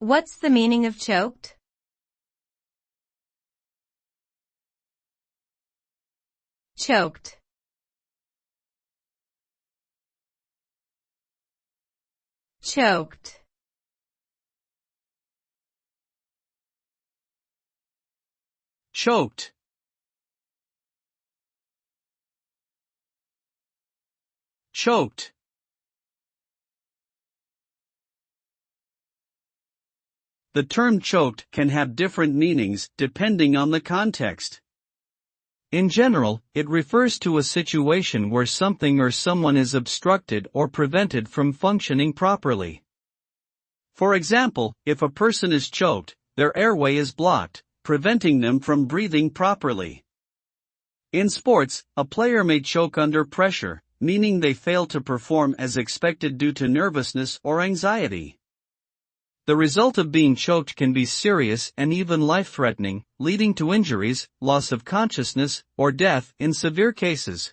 What's the meaning of choked? Choked. Choked. Choked. Choked. The term choked can have different meanings depending on the context. In general, it refers to a situation where something or someone is obstructed or prevented from functioning properly. For example, if a person is choked, their airway is blocked, preventing them from breathing properly. In sports, a player may choke under pressure, meaning they fail to perform as expected due to nervousness or anxiety. The result of being choked can be serious and even life-threatening, leading to injuries, loss of consciousness, or death in severe cases.